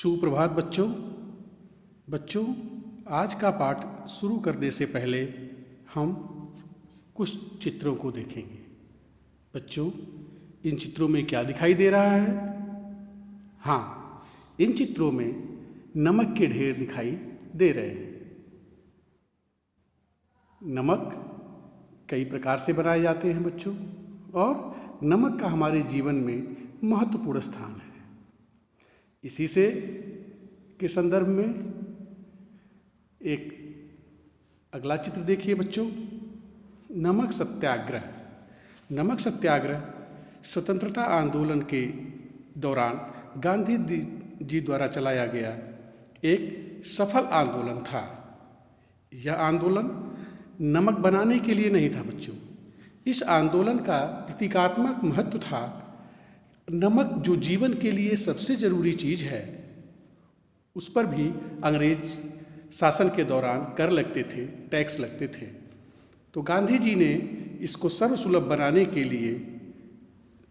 सुप्रभात बच्चों। बच्चों, आज का पाठ शुरू करने से पहले हम कुछ चित्रों को देखेंगे। बच्चों, इन चित्रों में क्या दिखाई दे रहा है? हाँ, इन चित्रों में नमक के ढेर दिखाई दे रहे हैं। नमक कई प्रकार से बनाए जाते हैं बच्चों, और नमक का हमारे जीवन में महत्वपूर्ण स्थान है। इसी से के संदर्भ में एक अगला चित्र देखिए बच्चों। नमक सत्याग्रह। नमक सत्याग्रह स्वतंत्रता आंदोलन के दौरान गांधी जी द्वारा चलाया गया एक सफल आंदोलन था। यह आंदोलन नमक बनाने के लिए नहीं था बच्चों। इस आंदोलन का प्रतीकात्मक महत्व था। नमक जो जीवन के लिए सबसे ज़रूरी चीज़ है, उस पर भी अंग्रेज शासन के दौरान कर लगते थे, टैक्स लगते थे। तो गांधी जी ने इसको सर्वसुलभ बनाने के लिए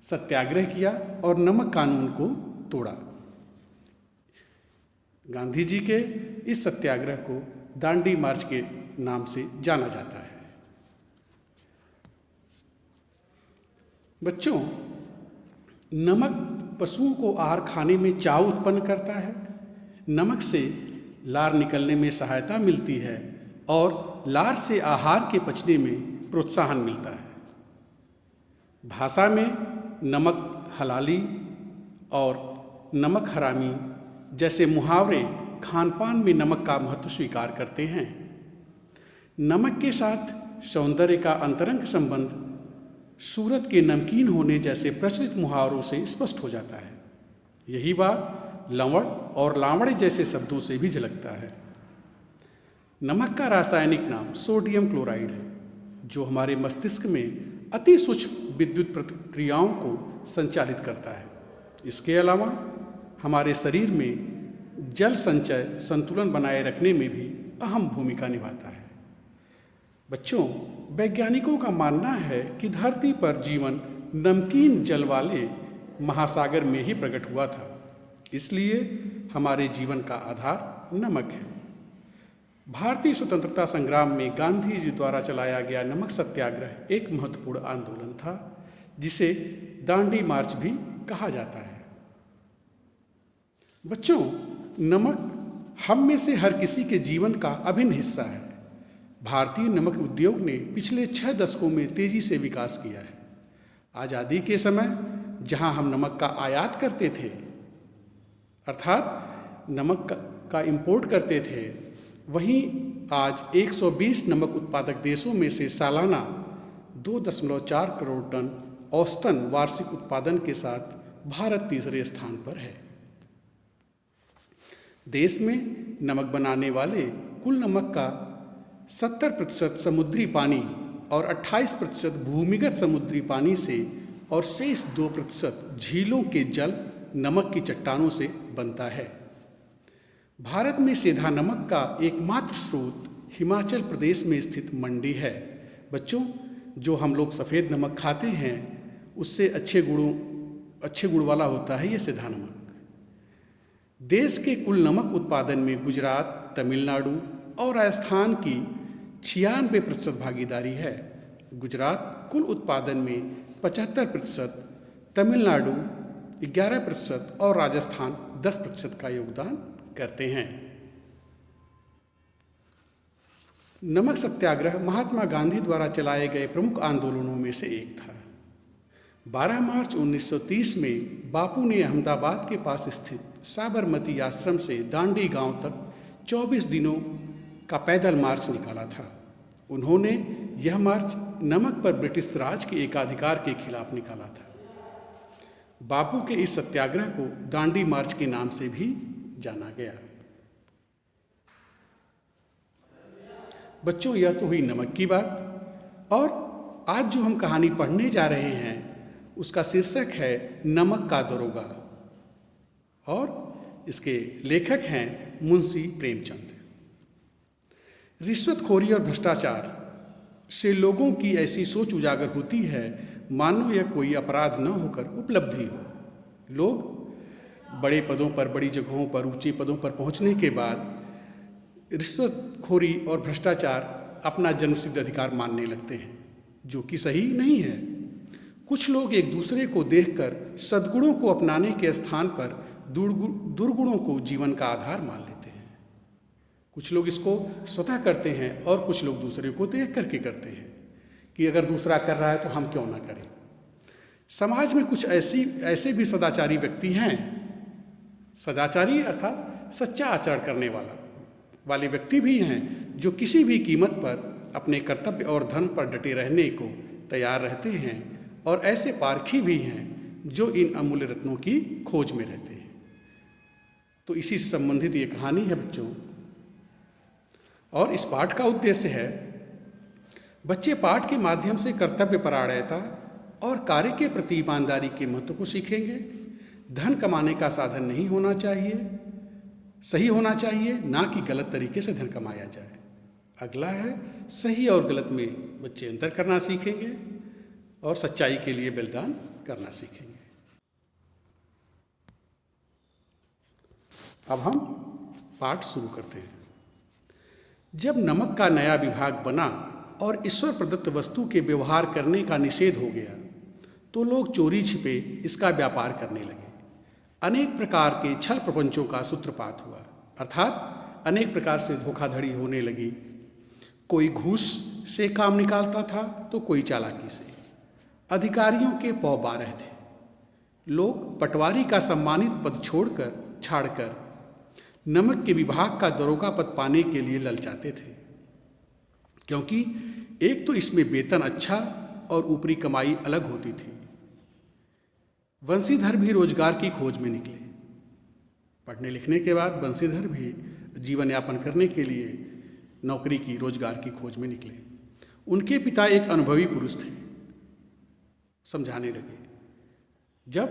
सत्याग्रह किया और नमक कानून को तोड़ा। गांधी जी के इस सत्याग्रह को दांडी मार्च के नाम से जाना जाता है। बच्चों, नमक पशुओं को आहार खाने में चाव उत्पन्न करता है। नमक से लार निकलने में सहायता मिलती है और लार से आहार के पचने में प्रोत्साहन मिलता है। भाषा में नमक हलाली और नमक हरामी जैसे मुहावरे खानपान में नमक का महत्व स्वीकार करते हैं। नमक के साथ सौंदर्य का अंतरंग संबंध सूरत के नमकीन होने जैसे प्रचलित मुहावरों से स्पष्ट हो जाता है। यही बात लवण और लावण जैसे शब्दों से भी झलकता है। नमक का रासायनिक नाम सोडियम क्लोराइड है, जो हमारे मस्तिष्क में अति सूक्ष्म विद्युत प्रतिक्रियाओं को संचालित करता है। इसके अलावा हमारे शरीर में जल संचय संतुलन बनाए रखने में भी अहम भूमिका निभाता है। बच्चों, वैज्ञानिकों का मानना है कि धरती पर जीवन नमकीन जल वाले महासागर में ही प्रकट हुआ था। इसलिए हमारे जीवन का आधार नमक है। भारतीय स्वतंत्रता संग्राम में गांधी जी द्वारा चलाया गया नमक सत्याग्रह एक महत्वपूर्ण आंदोलन था, जिसे दांडी मार्च भी कहा जाता है। बच्चों, नमक हम में से हर किसी के जीवन का अभिन्न हिस्सा है। भारतीय नमक उद्योग ने पिछले 6 दशकों में तेजी से विकास किया है। आज़ादी के समय जहां हम नमक का आयात करते थे, अर्थात नमक का इंपोर्ट करते थे, वहीं आज 120 नमक उत्पादक देशों में से सालाना 2.4 करोड़ टन औसतन वार्षिक उत्पादन के साथ भारत तीसरे स्थान पर है। देश में नमक बनाने वाले कुल नमक का 70% समुद्री पानी और 28% भूमिगत समुद्री पानी से और शेष 2% झीलों के जल नमक की चट्टानों से बनता है। भारत में सेंधा नमक का एकमात्र स्रोत हिमाचल प्रदेश में स्थित मंडी है। बच्चों, जो हम लोग सफ़ेद नमक खाते हैं, उससे अच्छे गुण वाला होता है ये सेंधा नमक। देश के कुल नमक उत्पादन में गुजरात, तमिलनाडु और राजस्थान की 96% भागीदारी है। गुजरात कुल उत्पादन में 75%, तमिलनाडु 11% और राजस्थान 10% का योगदान करते हैं। नमक सत्याग्रह महात्मा गांधी द्वारा चलाए गए प्रमुख आंदोलनों में से एक था। 12 मार्च 1930 में बापू ने अहमदाबाद के पास स्थित साबरमती आश्रम से दांडी गांव तक 24 दिनों का पैदल मार्च निकाला था। उन्होंने यह मार्च नमक पर ब्रिटिश राज के एकाधिकार के खिलाफ निकाला था। बापू के इस सत्याग्रह को दांडी मार्च के नाम से भी जाना गया। बच्चों, यह तो हुई नमक की बात, और आज जो हम कहानी पढ़ने जा रहे हैं उसका शीर्षक है नमक का दरोगा, और इसके लेखक हैं मुंशी प्रेमचंद। रिश्वतखोरी और भ्रष्टाचार से लोगों की ऐसी सोच उजागर होती है मानो यह कोई अपराध न होकर उपलब्धि हो। लोग बड़े पदों पर, बड़ी जगहों पर, ऊंचे पदों पर पहुंचने के बाद रिश्वतखोरी और भ्रष्टाचार अपना जन्मसिद्ध अधिकार मानने लगते हैं, जो कि सही नहीं है। कुछ लोग एक दूसरे को देखकर सद्गुणों को अपनाने के स्थान पर दुर्गुणों को जीवन का आधार मान लेते हैं। कुछ लोग इसको स्वतः करते हैं और कुछ लोग दूसरे को देख करके करते हैं कि अगर दूसरा कर रहा है तो हम क्यों ना करें। समाज में कुछ ऐसे भी सदाचारी व्यक्ति हैं, सदाचारी अर्थात सच्चा आचरण करने वाले व्यक्ति भी हैं, जो किसी भी कीमत पर अपने कर्तव्य और धर्म पर डटे रहने को तैयार रहते हैं, और ऐसे पारखी भी हैं जो इन अमूल्य रत्नों की खोज में रहते हैं। तो इसी से संबंधित ये कहानी है बच्चों, और इस पाठ का उद्देश्य है बच्चे पाठ के माध्यम से कर्तव्य परायणता और कार्य के प्रति ईमानदारी के महत्व को सीखेंगे। धन कमाने का साधन नहीं होना चाहिए, सही होना चाहिए, ना कि गलत तरीके से धन कमाया जाए। अगला है सही और गलत में बच्चे अंतर करना सीखेंगे और सच्चाई के लिए बलिदान करना सीखेंगे। अब हम पाठ शुरू करते हैं। जब नमक का नया विभाग बना और ईश्वर प्रदत्त वस्तु के व्यवहार करने का निषेध हो गया, तो लोग चोरी छिपे इसका व्यापार करने लगे। अनेक प्रकार के छल प्रपंचों का सूत्रपात हुआ, अर्थात अनेक प्रकार से धोखाधड़ी होने लगी। कोई घूस से काम निकालता था तो कोई चालाकी से। अधिकारियों के पौ 12 थे। लोग पटवारी का सम्मानित पद छाड़कर नमक के विभाग का दरोगा पद पाने के लिए ललचाते थे, क्योंकि एक तो इसमें वेतन अच्छा और ऊपरी कमाई अलग होती थी। बंसीधर भी रोजगार की खोज में निकले। पढ़ने लिखने के बाद बंसीधर भी जीवन यापन करने के लिए नौकरी की, रोजगार की खोज में निकले। उनके पिता एक अनुभवी पुरुष थे। समझाने लगे। जब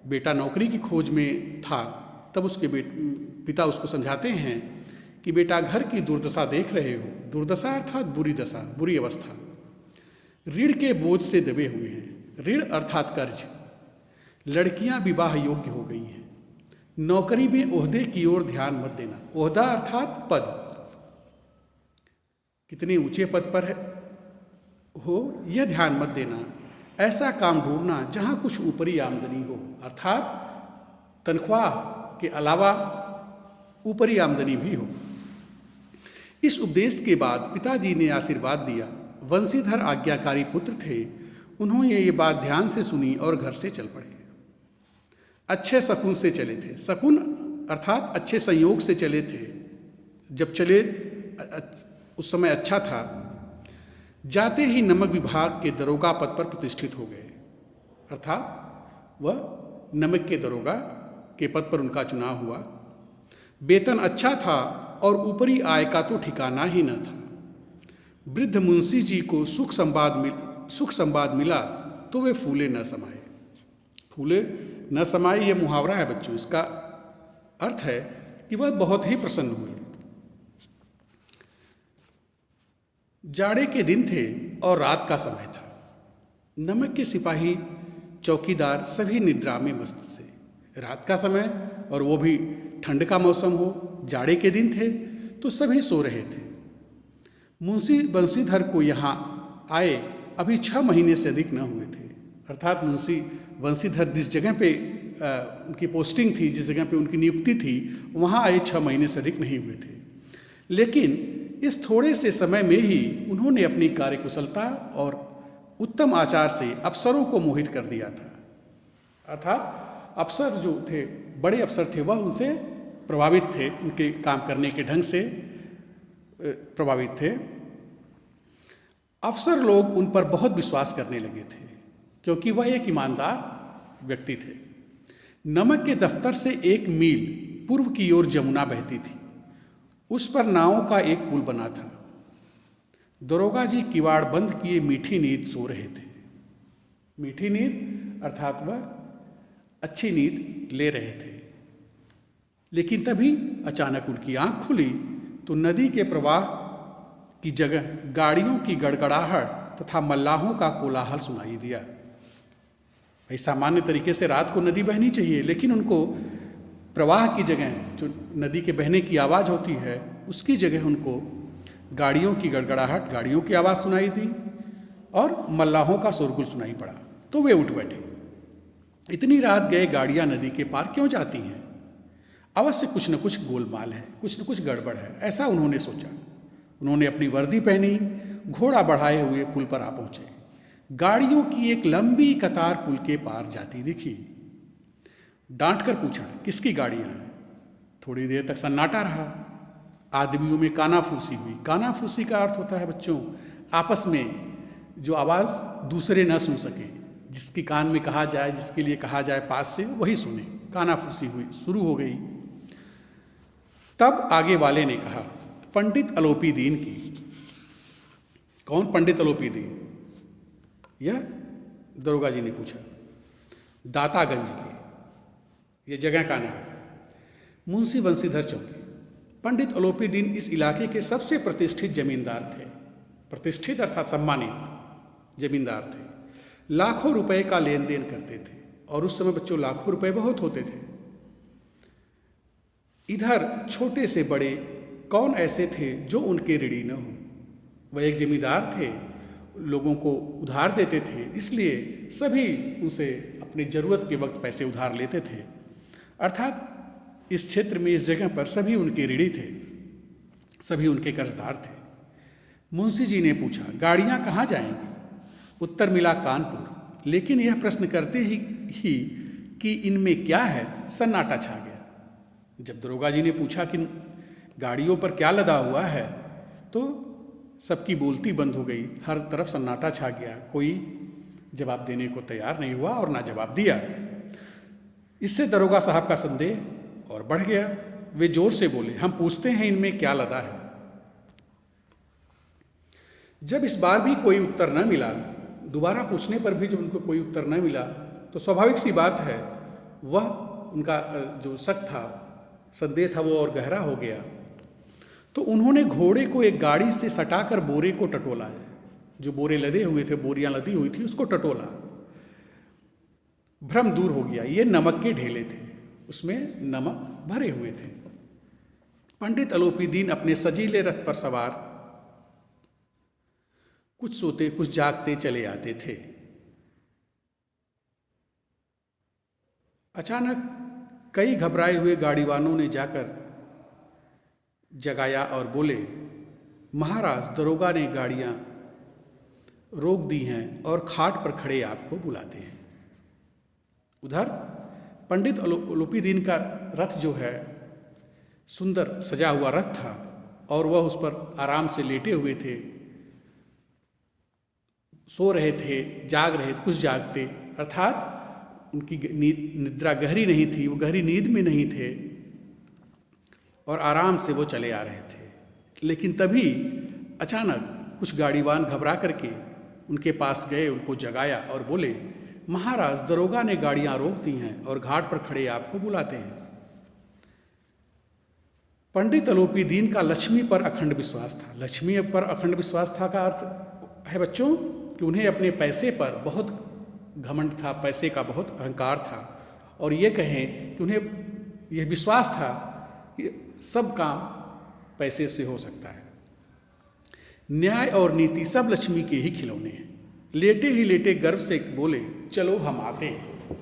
बेटा नौकरी की खोज में था तब उसके पिता उसको समझाते हैं कि बेटा घर की दुर्दशा देख रहे हो। दुर्दशा अर्थात बुरी दशा, बुरी अवस्था। ऋण के बोझ से दबे हुए हैं। ऋण अर्थात कर्ज। लड़कियां विवाह योग्य हो गई हैं। नौकरी में ओहदे की ओर ध्यान मत देना। ओहदा अर्थात पद। कितने ऊंचे पद पर हो यह ध्यान मत देना। ऐसा काम ढूंढना जहां कुछ ऊपरी आमदनी हो, अर्थात तनख्वाह के अलावा ऊपरी आमदनी भी हो। इस उपदेश के बाद पिताजी ने आशीर्वाद दिया। वंशीधर आज्ञाकारी पुत्र थे। उन्होंने ये बात ध्यान से सुनी और घर से चल पड़े। अच्छे शकुन से चले थे। शकुन अर्थात अच्छे संयोग से चले थे। जब चले उस समय अच्छा था। जाते ही नमक विभाग के दरोगा पद पर प्रतिष्ठित हो गए, अर्थात वह नमक के दरोगा के पद पर उनका चुनाव हुआ। वेतन अच्छा था और ऊपरी आय का तो ठिकाना ही न था। वृद्ध मुंशी जी को सुख संवाद मिला तो वे फूले न समाये। फूले न समाये ये मुहावरा है बच्चों। इसका अर्थ है कि वह बहुत ही प्रसन्न हुए। जाड़े के दिन थे और रात का समय था। नमक के सिपाही, चौकीदार सभी निद्रा में मस्त थे। रात का समय और वो भी ठंड का मौसम हो, जाड़े के दिन थे तो सभी सो रहे थे। मुंशी बंसीधर को यहाँ आए अभी 6 महीने से अधिक न हुए थे। अर्थात मुंशी बंसीधर जिस जगह पे उनकी पोस्टिंग थी, जिस जगह पे उनकी नियुक्ति थी, वहाँ आए 6 महीने से अधिक नहीं हुए थे। लेकिन इस थोड़े से समय में ही उन्होंने अपनी कार्यकुशलता और उत्तम आचार से अफसरों को मोहित कर दिया था। अर्थात अफसर जो थे, बड़े अफसर थे, वह उनसे प्रभावित थे, उनके काम करने के ढंग से प्रभावित थे। अफसर लोग उन पर बहुत विश्वास करने लगे थे, क्योंकि वह एक ईमानदार व्यक्ति थे। नमक के दफ्तर से 1 मील पूर्व की ओर जमुना बहती थी। उस पर नावों का एक पुल बना था। दरोगा जी किवाड़ बंद किए मीठी नींद सो रहे थे। मीठी नींद अर्थात वह अच्छी नींद ले रहे थे। लेकिन तभी अचानक उनकी आंख खुली तो नदी के प्रवाह की जगह गाड़ियों की गड़गड़ाहट तथा मल्लाहों का कोलाहल सुनाई दिया। भाई सामान्य तरीके से रात को नदी बहनी चाहिए, लेकिन उनको प्रवाह की जगह, जो नदी के बहने की आवाज़ होती है, उसकी जगह उनको गाड़ियों की गड़गड़ाहट, गाड़ियों की आवाज़ सुनाई दी और मल्लाहों का शोरगुल सुनाई पड़ा। तो वे उठ बैठे। इतनी रात गए गाड़ियाँ नदी के पार क्यों जाती हैं? अवश्य कुछ न कुछ गोलमाल है, कुछ न कुछ गड़बड़ है, ऐसा उन्होंने सोचा। उन्होंने अपनी वर्दी पहनी, घोड़ा बढ़ाए हुए पुल पर आ पहुँचे। गाड़ियों की एक लंबी कतार पुल के पार जाती दिखी। डांट कर पूछा, किसकी गाड़ियाँ हैं? थोड़ी देर तक सन्नाटा रहा। आदमियों में कानाफूसी हुई। कानाफूसी का अर्थ होता है बच्चों, आपस में जो आवाज़ दूसरे न सुन सके, जिसकी कान में कहा जाए, जिसके लिए कहा जाए पास से, वही सुने। कानाफूसी हुई, शुरू हो गई। तब आगे वाले ने कहा, पंडित अलोपी दीन की। कौन पंडित अलोपी दीन? यह दरोगा जी ने पूछा। दातागंज के, ये जगह का नाम। मुंशी बंसीधर चौकी। पंडित अलोपी दीन इस इलाके के सबसे प्रतिष्ठित जमींदार थे। प्रतिष्ठित अर्थात सम्मानित जमींदार थे। लाखों रुपए का लेन देन करते थे, और उस समय बच्चों लाखों रुपए बहुत होते थे। इधर छोटे से बड़े कौन ऐसे थे जो उनके ऋणी न हो। वह एक जमींदार थे, लोगों को उधार देते थे, इसलिए सभी उनसे अपनी ज़रूरत के वक्त पैसे उधार लेते थे। अर्थात इस क्षेत्र में, इस जगह पर सभी उनके ऋणी थे, सभी उनके कर्जदार थे। मुंशी जी ने पूछा, गाड़ियाँ कहाँ जाएंगी? उत्तर मिला, कानपुर। लेकिन यह प्रश्न करते ही कि इनमें क्या है, सन्नाटा छा गया। जब दरोगा जी ने पूछा कि गाड़ियों पर क्या लदा हुआ है, तो सबकी बोलती बंद हो गई। हर तरफ सन्नाटा छा गया। कोई जवाब देने को तैयार नहीं हुआ और ना जवाब दिया। इससे दरोगा साहब का संदेह और बढ़ गया। वे जोर से बोले, हम पूछते हैं इनमें क्या लदा है। जब इस बार भी कोई उत्तर न मिला, दोबारा पूछने पर भी जब उनको कोई उत्तर न मिला, तो स्वाभाविक सी बात है, वह उनका जो शक था, संदेह था, वो और गहरा हो गया। तो उन्होंने घोड़े को एक गाड़ी से सटाकर बोरे को टटोला। जो बोरे लदे हुए थे, बोरियां लदी हुई थी, उसको टटोला। भ्रम दूर हो गया। ये नमक के ढेले थे, उसमें नमक भरे हुए थे। पंडित अलोपी दीन अपने सजीले रथ पर सवार कुछ सोते कुछ जागते चले आते थे। अचानक कई घबराए हुए गाड़ीवानों ने जाकर जगाया और बोले, महाराज, दरोगा ने गाड़ियां रोक दी हैं और खाट पर खड़े आपको बुलाते हैं। उधर पंडित अलोपी दीन का रथ जो है, सुंदर सजा हुआ रथ था, और वह उस पर आराम से लेटे हुए थे, सो रहे थे, जाग रहे थे, कुछ जागते, अर्थात उनकी निद्रा गहरी नहीं थी, वो गहरी नींद में नहीं थे, और आराम से वो चले आ रहे थे। लेकिन तभी अचानक कुछ गाड़ीवान घबरा करके उनके पास गए, उनको जगाया और बोले, महाराज, दरोगा ने गाड़ियां रोक दी हैं और घाट पर खड़े आपको बुलाते हैं। पंडित अलोपी दीन का लक्ष्मी पर अखंड विश्वास था। लक्ष्मी पर अखंड विश्वास था का अर्थ है बच्चों कि उन्हें अपने पैसे पर बहुत घमंड था, पैसे का बहुत अहंकार था, और ये कहें कि उन्हें यह विश्वास था कि सब काम पैसे से हो सकता है। न्याय और नीति सब लक्ष्मी के ही खिलौने हैं। लेटे ही लेटे गर्व से बोले, चलो हम आते हैं।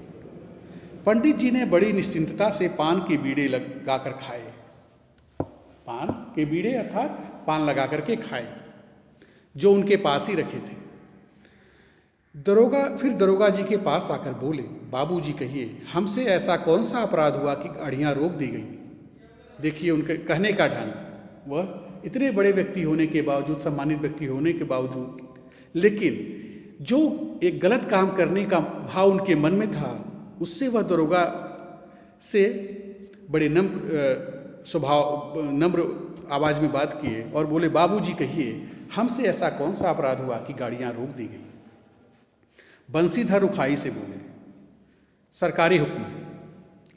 पंडित जी ने बड़ी निश्चिंतता से पान के बीड़े लगाकर खाए। पान के बीड़े अर्थात पान लगा करके खाए, जो उनके पास ही रखे थे। फिर दरोगा जी के पास आकर बोले, बाबूजी कहिए, हमसे ऐसा कौन सा अपराध हुआ कि गाड़ियाँ रोक दी गई? देखिए उनके कहने का ढंग, वह इतने बड़े व्यक्ति होने के बावजूद, सम्मानित व्यक्ति होने के बावजूद, लेकिन जो एक गलत काम करने का भाव उनके मन में था, उससे वह दरोगा से बड़े नम्र आवाज़ में बात किए और बोले, बाबूजी कहिए, हमसे ऐसा कौन सा अपराध हुआ कि गाड़ियाँ रोक दी गई? बंसीधर रुखाई से बोले, सरकारी हुक्म है।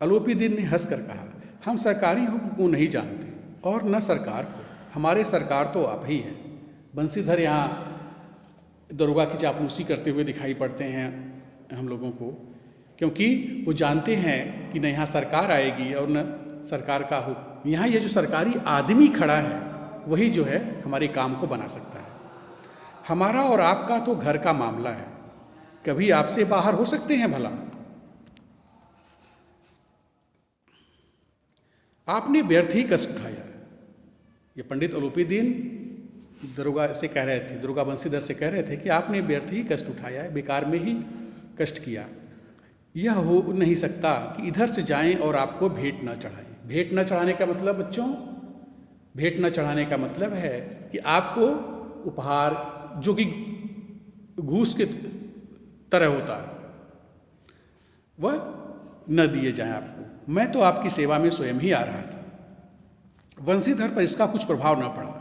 अलोपी दीन ने हंस कर कहा, हम सरकारी हुक्म को नहीं जानते और न सरकार को, हमारे सरकार तो आप ही हैं। बंसीधर यहाँ दरोगा की चापलूसी करते हुए दिखाई पड़ते हैं हम लोगों को, क्योंकि वो जानते हैं कि न यहाँ सरकार आएगी और न सरकार का हो, यहाँ ये जो सरकारी आदमी खड़ा है वही जो है हमारे काम को बना सकता है। हमारा और आपका तो घर का मामला है, कभी आपसे बाहर हो सकते हैं भला? आपने व्यर्थ ही कष्ट उठाया। ये पंडित अलोपी दीन दरोगा से कह रहे थे, दरोगा बंसीधर से कह रहे थे कि आपने व्यर्थ ही कष्ट उठाया है, बेकार में ही कष्ट किया। यह हो नहीं सकता कि इधर से जाएं और आपको भेंट न चढ़ाएं। भेंट न चढ़ाने का मतलब बच्चों, भेंट न चढ़ाने का मतलब है कि आपको उपहार जो कि घूस के तरह होता है वह न दिए जाएं आपको। मैं तो आपकी सेवा में स्वयं ही आ रहा था। बंसीधर पर इसका कुछ प्रभाव न पड़ा।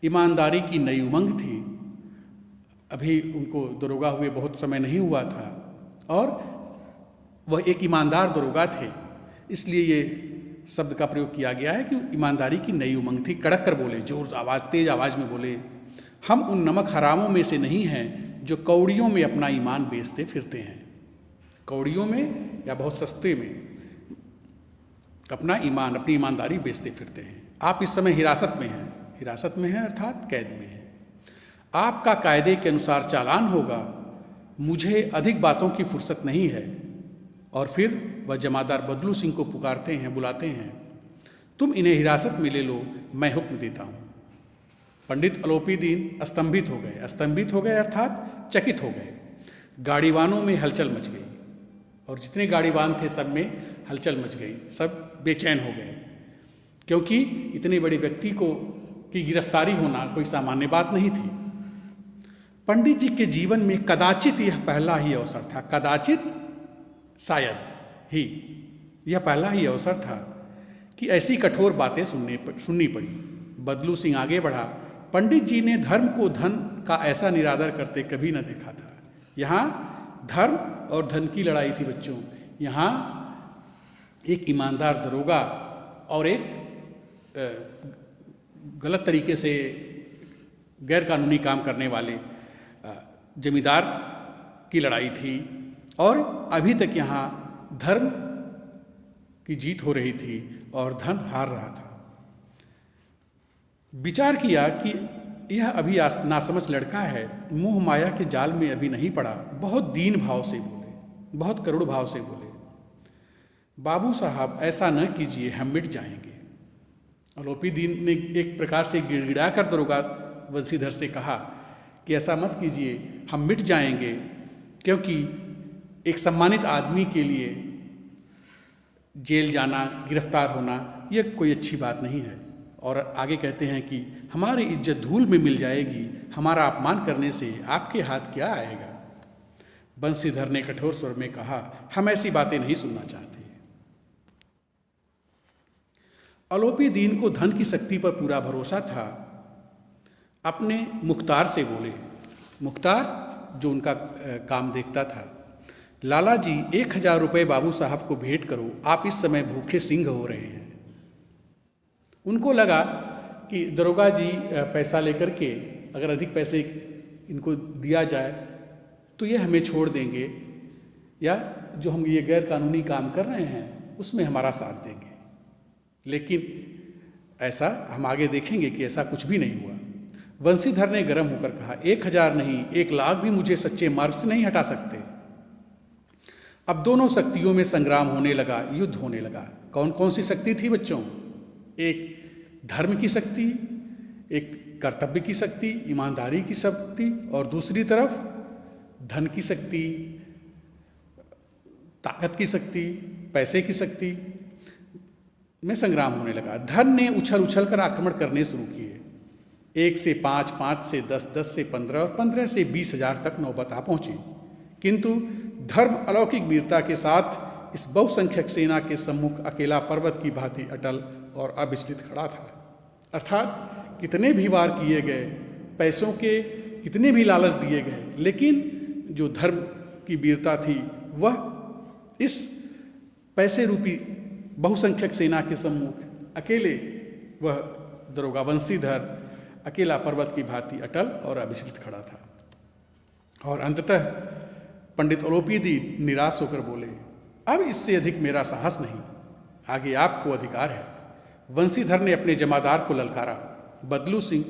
ईमानदारी की नई उमंग थी, अभी उनको दरोगा हुए बहुत समय नहीं हुआ था और वह एक ईमानदार दरोगा थे, इसलिए ये शब्द का प्रयोग किया गया है कि ईमानदारी की नई उमंग थी। कड़क कर बोले, जोर आवाज़, तेज आवाज़ में बोले, हम उन नमक हरामों में से नहीं हैं जो कौड़ियों में अपना ईमान बेचते फिरते हैं। कौड़ियों में या बहुत सस्ते में अपना ईमान, अपनी ईमानदारी बेचते फिरते हैं। आप इस समय हिरासत में हैं, हिरासत में हैं अर्थात कैद में हैं। आपका कायदे के अनुसार चालान होगा, मुझे अधिक बातों की फुर्सत नहीं है। और फिर वह जमादार बदलू सिंह को पुकारते हैं, बुलाते हैं, तुम इन्हें हिरासत में ले लो, मैं हुक्म देता हूँ। पंडित अलोपी दीन स्तंभित हो गए। स्तंभित हो गए अर्थात चकित हो गए। गाड़ीवानों में हलचल मच गई और जितने गाड़ीवान थे सब में हलचल मच गई, सब बेचैन हो गए, क्योंकि इतने बड़े व्यक्ति को की गिरफ्तारी होना कोई सामान्य बात नहीं थी। पंडित जी के जीवन में कदाचित यह पहला ही अवसर था, कदाचित शायद ही यह पहला ही अवसर था कि ऐसी कठोर बातें सुननी पड़ी। बदलू सिंह आगे बढ़ा, पंडित जी ने धर्म को धन का ऐसा निरादर करते कभी न देखा था। यहाँ धर्म और धन की लड़ाई थी बच्चों। यहाँ एक ईमानदार दरोगा और एक गलत तरीके से गैर कानूनी काम करने वाले जमींदार की लड़ाई थी और अभी तक यहाँ धर्म की जीत हो रही थी और धन हार रहा था। विचार किया कि यह अभी नासमझ लड़का है, मोह माया के जाल में अभी नहीं पड़ा। बहुत दीन भाव से बोले, बहुत करुण भाव से बोले, बाबू साहब ऐसा न कीजिए, हम मिट जाएंगे। अलोपी दीन ने एक प्रकार से गिड़गिड़ा कर दरोगा बंसीधर से कहा कि ऐसा मत कीजिए, हम मिट जाएंगे, क्योंकि एक सम्मानित आदमी के लिए जेल जाना, गिरफ्तार होना यह कोई अच्छी बात नहीं है। और आगे कहते हैं कि हमारी इज्जत धूल में मिल जाएगी, हमारा अपमान करने से आपके हाथ क्या आएगा। बंसीधर ने कठोर स्वर में कहा, हम ऐसी बातें नहीं सुनना चाहते। अलोपी दीन को धन की शक्ति पर पूरा भरोसा था। अपने मुख्तार से बोले, मुख्तार जो उनका काम देखता था, लाला जी 1000 रुपये बाबू साहब को भेंट करो, आप इस समय भूखे सिंह हो रहे हैं। उनको लगा कि दरोगा जी पैसा लेकर के अगर अधिक पैसे इनको दिया जाए तो ये हमें छोड़ देंगे या जो हम ये गैर कानूनी काम कर रहे हैं उसमें हमारा साथ देंगे। लेकिन ऐसा हम आगे देखेंगे कि ऐसा कुछ भी नहीं हुआ। बंसीधर ने गर्म होकर कहा, 1000 नहीं, 1,00,000 भी मुझे सच्चे मार्ग से नहीं हटा सकते। अब दोनों शक्तियों में संग्राम होने लगा, युद्ध होने लगा। कौन कौन सी शक्ति थी बच्चों? एक धर्म की शक्ति, एक कर्तव्य की शक्ति, ईमानदारी की शक्ति, और दूसरी तरफ धन की शक्ति, ताकत की शक्ति, पैसे की शक्ति में संग्राम होने लगा। धन ने उछल उछल कर आक्रमण करने शुरू किए। 1 से 5, 5 से 10, 10 से 15 और 15 से 20,000 तक नौबत आ पहुंची। किंतु धर्म अलौकिक वीरता के साथ इस बहुसंख्यक सेना के सम्मुख अकेला पर्वत की भांति अटल और अविचलित खड़ा था। अर्थात कितने भी वार किए गए, पैसों के कितने भी लालच दिए गए, लेकिन जो धर्म की वीरता थी वह इस पैसे रूपी बहुसंख्यक सेना के सम्मुख अकेले, वह दरोगा बंसीधर अकेला पर्वत की भांति अटल और अविचलित खड़ा था। और अंततः पंडित अलोपी दीन निराश होकर बोले, अब इससे अधिक मेरा साहस नहीं, आगे आपको अधिकार है। वंशीधर ने अपने जमादार को ललकारा। बदलू सिंह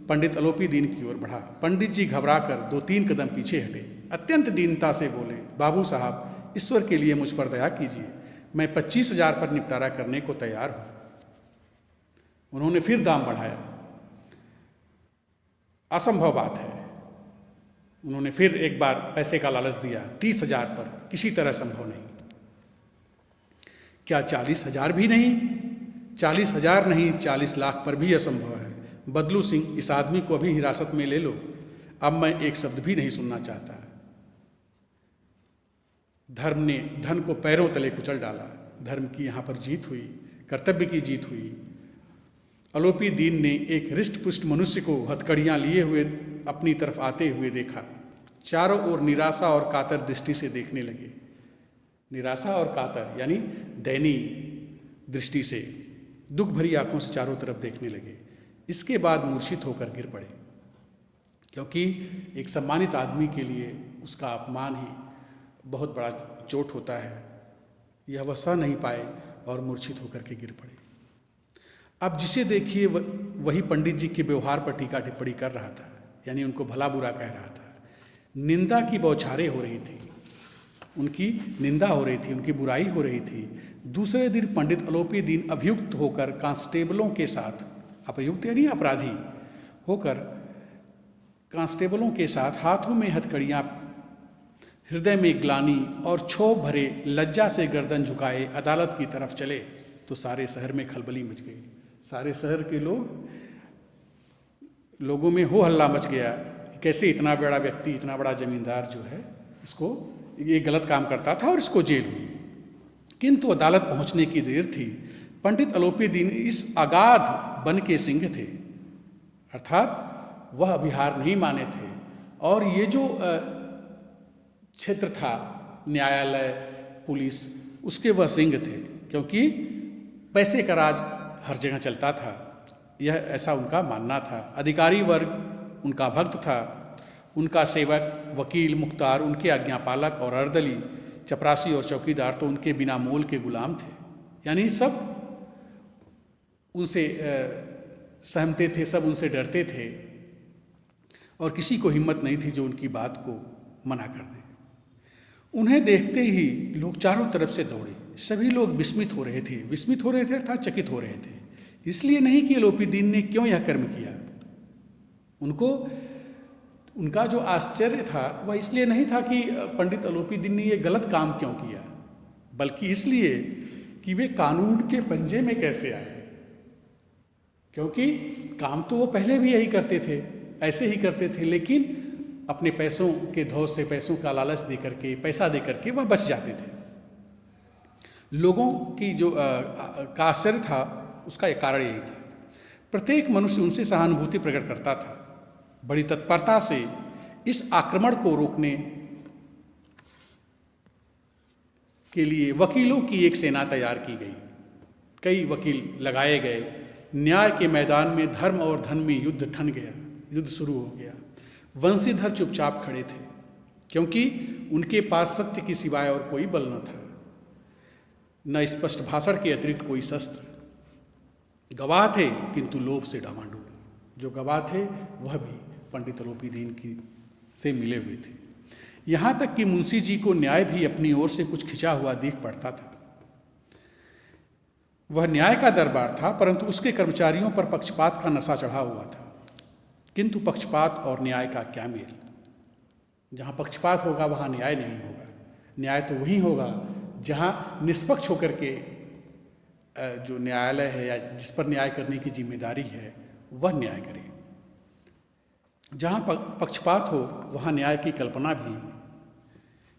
पंडित अलोपी दीन की ओर बढ़ा। पंडित जी घबराकर 2-3 कदम पीछे हटे। अत्यंत दीनता से बोले, बाबू साहब, ईश्वर के लिए मुझ पर दया कीजिए, मैं 25,000 पर निपटारा करने को तैयार हूं। उन्होंने फिर दाम बढ़ाया। असंभव बात है। उन्होंने फिर एक बार पैसे का लालच दिया। 30,000 पर किसी तरह संभव नहीं। क्या 40,000 भी नहीं? 40,000 नहीं, 40 लाख पर भी असंभव है। बदलू सिंह, इस आदमी को अभी हिरासत में ले लो, अब मैं एक शब्द भी नहीं सुनना चाहता। धर्म ने धन को पैरों तले कुचल डाला। धर्म की यहाँ पर जीत हुई, कर्तव्य की जीत हुई। अलोपी दीन ने एक हृष्ट पुष्ट मनुष्य को हथकड़ियाँ लिए हुए अपनी तरफ आते हुए देखा। चारों ओर निराशा और कातर दृष्टि से देखने लगे। निराशा और कातर यानी दयनीय दृष्टि से, दुख भरी आंखों से चारों तरफ देखने लगे। इसके बाद मूर्छित होकर गिर पड़े, क्योंकि एक सम्मानित आदमी के लिए उसका अपमान ही बहुत बड़ा चोट होता है। यह वह सह नहीं पाए और मूर्छित होकर के गिर पड़े। अब जिसे देखिए वही पंडित जी के व्यवहार पर टीका टिप्पणी कर रहा था, यानी उनको भला बुरा कह रहा था। निंदा की बौछारें हो रही थी, उनकी निंदा हो रही थी, उनकी बुराई हो रही थी। दूसरे दिन पंडित अलोपी दीन अभियुक्त होकर कांस्टेबलों के साथ, अपयुक्त यानी अपराधी होकर कांस्टेबलों के साथ हाथों में हथकड़ियाँ, हृदय में ग्लानि और क्षोभ भरे लज्जा से गर्दन झुकाए अदालत की तरफ चले तो सारे शहर में खलबली मच गई। सारे शहर के लोगों में हो हल्ला मच गया। कैसे इतना बड़ा व्यक्ति, इतना बड़ा जमींदार जो है, इसको ये गलत काम करता था और इसको जेल हुई। किंतु अदालत पहुंचने की देर थी। पंडित अलोपी दीन इस अगाध वन के सिंह थे, अर्थात वह अभी हार नहीं माने थे। और ये जो क्षेत्र था, न्यायालय, पुलिस, उसके वह सिंह थे, क्योंकि पैसे का राज हर जगह चलता था, यह ऐसा उनका मानना था। अधिकारी वर्ग उनका भक्त था, उनका सेवक, वकील, मुख्तार, उनके आज्ञापालक और अर्दली, चपरासी और चौकीदार तो उनके बिना मोल के गुलाम थे। यानी सब उनसे सहमते थे, सब उनसे डरते थे और किसी को हिम्मत नहीं थी जो उनकी बात को मना कर दे। उन्हें देखते ही लोग चारों तरफ से दौड़े। सभी लोग विस्मित हो रहे थे। विस्मित हो रहे थे अर्थात चकित हो रहे थे। इसलिए नहीं कि अलोपी दीन ने क्यों यह कर्म किया, उनका जो आश्चर्य था वह इसलिए नहीं था कि पंडित अलोपी दीन ने यह गलत काम क्यों किया, बल्कि इसलिए कि वे कानून के पंजे में कैसे आए। क्योंकि काम तो वो पहले भी यही करते थे, ऐसे ही करते थे, लेकिन अपने पैसों के धौस से, पैसों का लालच दे करके, पैसा दे करके वह बच जाते थे। लोगों की जो का आश्चर्य था उसका एक कारण यही था। प्रत्येक मनुष्य उनसे सहानुभूति प्रकट करता था। बड़ी तत्परता से इस आक्रमण को रोकने के लिए वकीलों की एक सेना तैयार की गई। कई वकील लगाए गए। न्याय के मैदान में धर्म और धन में युद्ध ठन गया, युद्ध शुरू हो गया। वंशीधर चुपचाप खड़े थे, क्योंकि उनके पास सत्य के सिवाय और कोई बल न था, न स्पष्ट भाषण के अतिरिक्त कोई शस्त्र। गवाह थे किंतु लोभ से डामाडोल। जो गवाह थे वह भी पंडित अलोपी दीन की से मिले हुए थे। यहाँ तक कि मुंशी जी को न्याय भी अपनी ओर से कुछ खिंचा हुआ दिख पड़ता था। वह न्याय का दरबार था, परंतु उसके कर्मचारियों पर पक्षपात का नशा चढ़ा हुआ था। किंतु पक्षपात और न्याय का क्या मेल? जहाँ पक्षपात होगा वहाँ न्याय नहीं होगा। न्याय तो वहीं होगा जहाँ निष्पक्ष होकर के जो न्यायालय है या जिस पर न्याय करने की जिम्मेदारी है वह न्याय करे। जहाँ पक्षपात हो वहाँ न्याय की कल्पना भी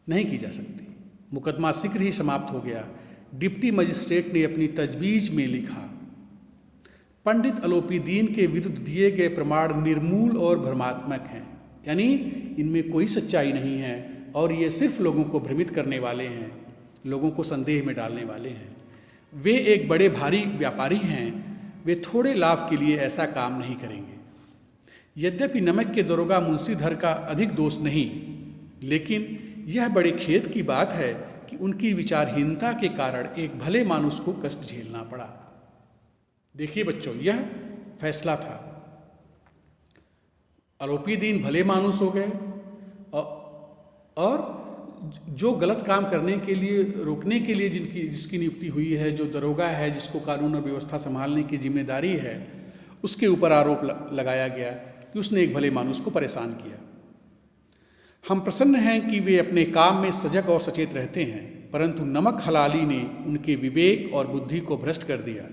नहीं की जा सकती। मुकदमा शीघ्र ही समाप्त हो गया। डिप्टी मजिस्ट्रेट ने अपनी तजवीज़ में लिखा, पंडित अलोपी दीन के विरुद्ध दिए गए प्रमाण निर्मूल और भ्रमात्मक हैं, यानी इनमें कोई सच्चाई नहीं है और ये सिर्फ लोगों को भ्रमित करने वाले हैं, लोगों को संदेह में डालने वाले हैं। वे एक बड़े भारी व्यापारी हैं, वे थोड़े लाभ के लिए ऐसा काम नहीं करेंगे। यद्यपि नमक के दरोगा मुंशीधर का अधिक दोष नहीं, लेकिन यह बड़े खेद की बात है कि उनकी विचारहीनता के कारण एक भले मानुष को कष्ट झेलना पड़ा। देखिए बच्चों, यह फैसला था। आरोपी भले मानुष हो गए और जो गलत काम करने के लिए, रोकने के लिए जिसकी नियुक्ति हुई है, जो दरोगा है, जिसको कानून और व्यवस्था संभालने की जिम्मेदारी है, उसके ऊपर आरोप लगाया गया कि उसने एक भले मानुष को परेशान किया। हम प्रसन्न हैं कि वे अपने काम में सजग और सचेत रहते हैं, परंतु नमक हलाली ने उनके विवेक और बुद्धि को भ्रष्ट कर दिया।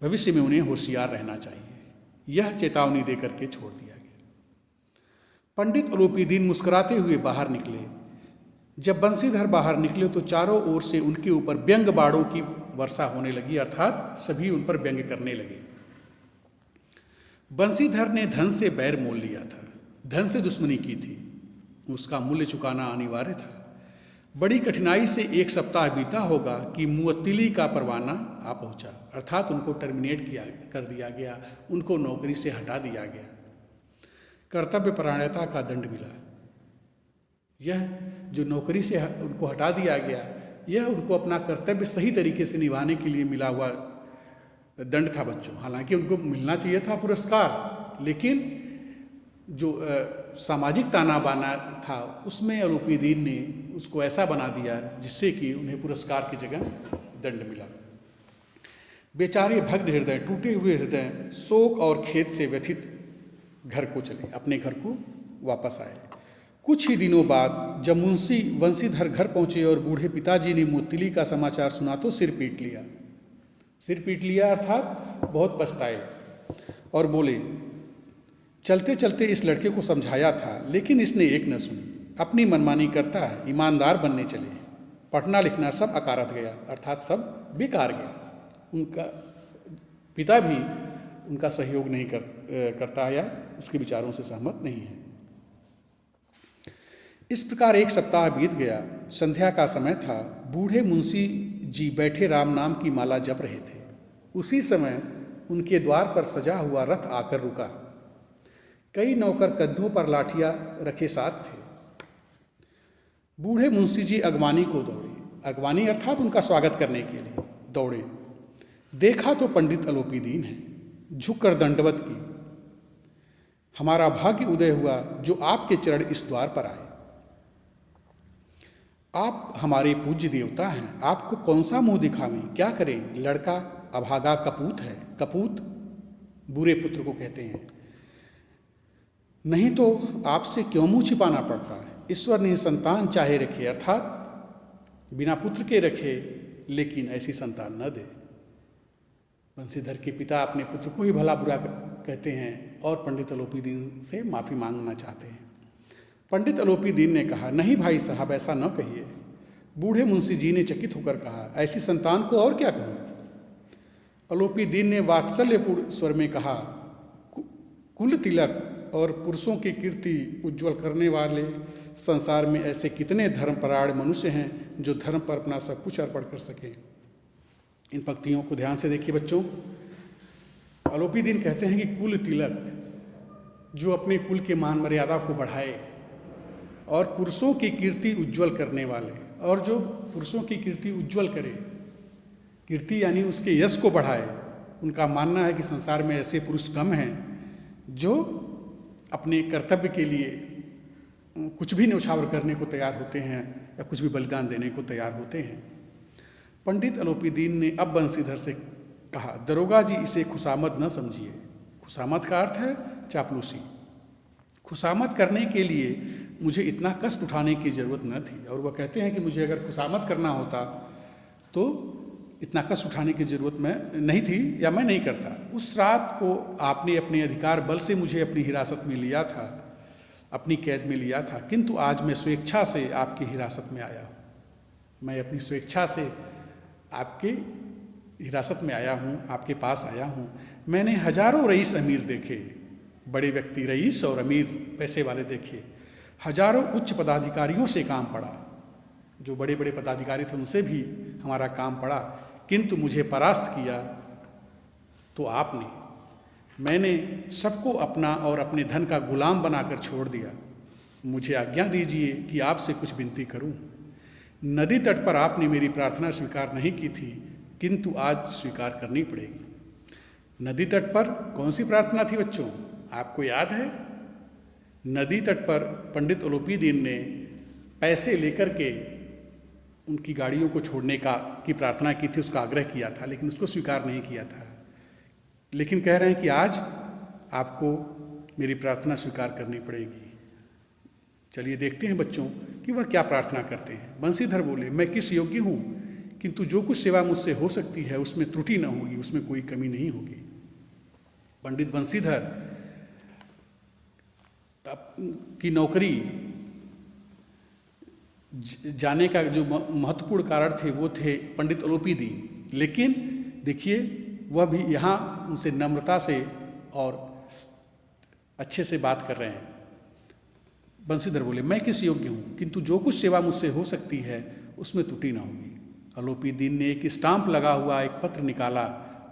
भविष्य में उन्हें होशियार रहना चाहिए। यह चेतावनी देकर के छोड़ दिया गया। पंडित अलौपीदीन मुस्कुराते हुए बाहर निकले। जब बंसीधर बाहर निकले तो चारों ओर से उनके ऊपर व्यंग बाणों की वर्षा होने लगी, अर्थात सभी उन पर व्यंग करने लगे। बंसीधर ने धन से बैर मोल लिया था, धन से दुश्मनी की थी, उसका मूल्य चुकाना अनिवार्य था। बड़ी कठिनाई से 1 सप्ताह बीता होगा कि मुअत्तिली का परवाना आ पहुंचा, अर्थात उनको टर्मिनेट कर दिया गया, उनको नौकरी से हटा दिया गया, कर्तव्य परायणता का दंड मिला। यह जो नौकरी से उनको हटा दिया गया, यह उनको अपना कर्तव्य सही तरीके से निभाने के लिए मिला हुआ दंड था बच्चों। हालांकि उनको मिलना चाहिए था पुरस्कार, लेकिन जो सामाजिक ताना बाना था उसमें अलौपीदीन ने उसको ऐसा बना दिया जिससे कि उन्हें पुरस्कार की जगह दंड मिला। बेचारे भग्न हृदय, टूटे हुए हृदय, शोक और खेद से व्यथित घर को चले, अपने घर को वापस आए। कुछ ही दिनों बाद जब मुंशी वंशीधर घर पहुंचे और बूढ़े पिताजी ने मुअत्तिली का समाचार सुना तो सिर पीट लिया। सिर पीट लिया अर्थात बहुत पछताए और बोले, चलते चलते इस लड़के को समझाया था लेकिन इसने एक न सुनी, अपनी मनमानी करता है, ईमानदार बनने चले, पढ़ना लिखना सब अकारत गया, अर्थात सब बेकार गया। उनका पिता भी उनका सहयोग नहीं करता या उसके विचारों से सहमत नहीं है। इस प्रकार 1 सप्ताह बीत गया। संध्या का समय था। बूढ़े मुंशी जी बैठे राम नाम की माला जप रहे थे। उसी समय उनके द्वार पर सजा हुआ रथ आकर रुका। कई नौकर कंधों पर लाठियां रखे साथ थे। बूढ़े मुंशी जी अगवानी को दौड़े, अगवानी अर्थात उनका स्वागत करने के लिए दौड़े। देखा तो पंडित अलौपीदीन है। झुककर दंडवत की, हमारा भाग्य उदय हुआ जो आपके चरण इस द्वार पर आए। आप हमारे पूज्य देवता हैं, आपको कौन सा मुंह दिखावें, क्या करें। लड़का अभागा कपूत है, कपूत बुरे पुत्र को कहते हैं, नहीं तो आपसे क्यों मुंह छिपाना पड़ता है। ईश्वर ने संतान चाहे रखे, अर्थात बिना पुत्र के रखे, लेकिन ऐसी संतान न दे। बंसीधर के पिता अपने पुत्र को ही भला बुरा कहते हैं और पंडित अलौपीदीन से माफ़ी मांगना चाहते हैं। पंडित अलौपीदीन ने कहा, नहीं भाई साहब, ऐसा न कहिए। बूढ़े मुंशी जी ने चकित होकर कहा, ऐसी संतान को और क्या कहूँ। अलौपीदीन ने वात्सल्यपूर्ण स्वर में कहा, कुल तिलक और पुरुषों की कीर्ति उज्ज्वल करने वाले संसार में ऐसे कितने धर्मपरायण मनुष्य हैं जो धर्म पर अपना सब कुछ अर्पण कर सकें। इन पंक्तियों को ध्यान से देखिए बच्चों। अलौपीदीन कहते हैं कि कुल तिलक, जो अपने कुल के मान मर्यादा को बढ़ाए, और पुरुषों की कीर्ति उज्ज्वल करने वाले, और जो पुरुषों की कीर्ति उज्ज्वल करे, कीर्ति यानी उसके यश को बढ़ाए। उनका मानना है कि संसार में ऐसे पुरुष कम हैं जो अपने कर्तव्य के लिए कुछ भी न्यौछावर करने को तैयार होते हैं या कुछ भी बलिदान देने को तैयार होते हैं। पंडित अलौपीदीन ने अब बंसीधर से कहा, दरोगा जी, इसे खुशामद न समझिए। खुशामद का अर्थ है चापलूसी। खुशामद करने के लिए मुझे इतना कष्ट उठाने की ज़रूरत न थी। और वह कहते हैं कि मुझे अगर खुशामद करना होता तो इतना कष्ट उठाने की ज़रूरत मैं नहीं थी या मैं नहीं करता। उस रात को आपने अपने अधिकार बल से मुझे अपनी हिरासत में लिया था, अपनी कैद में लिया था, किंतु आज मैं स्वेच्छा से आपकी हिरासत में आया हूँ। मैं अपनी स्वेच्छा से आपके हिरासत में आया हूँ, आपके पास आया हूँ। मैंने हजारों रईस अमीर देखे, बड़े व्यक्ति रईस और अमीर पैसे वाले देखे। हजारों उच्च पदाधिकारियों से काम पड़ा, जो बड़े बड़े पदाधिकारी थे उनसे भी हमारा काम पड़ा, किंतु मुझे परास्त किया तो आपने। मैंने सबको अपना और अपने धन का गुलाम बनाकर छोड़ दिया। मुझे आज्ञा दीजिए कि आपसे कुछ विनती करूं। नदी तट पर आपने मेरी प्रार्थना स्वीकार नहीं की थी, किंतु आज स्वीकार करनी पड़ेगी। नदी तट पर कौन सी प्रार्थना थी बच्चों, आपको याद है? नदी तट पर पंडित ओलोपीदीन ने पैसे लेकर के उनकी गाड़ियों को छोड़ने की प्रार्थना की थी, उसका आग्रह किया था, लेकिन उसको स्वीकार नहीं किया था। लेकिन कह रहे हैं कि आज आपको मेरी प्रार्थना स्वीकार करनी पड़ेगी। चलिए देखते हैं बच्चों कि वह क्या प्रार्थना करते हैं। बंसीधर बोले, मैं किस योग्य हूँ, किंतु जो कुछ सेवा मुझसे हो सकती है उसमें त्रुटि न होगी, उसमें कोई कमी नहीं होगी। पंडित बंसीधर की नौकरी जाने का जो महत्वपूर्ण कारण थे वो थे पंडित ओलोपीदीन, लेकिन देखिए वह भी यहाँ उनसे नम्रता से और अच्छे से बात कर रहे हैं। बंसीधर बोले, मैं किस योग्य हूँ, किंतु जो कुछ सेवा मुझसे हो सकती है उसमें त्रुटि ना होगी। ओलोपीदीन ने एक स्टाम्प लगा हुआ एक पत्र निकाला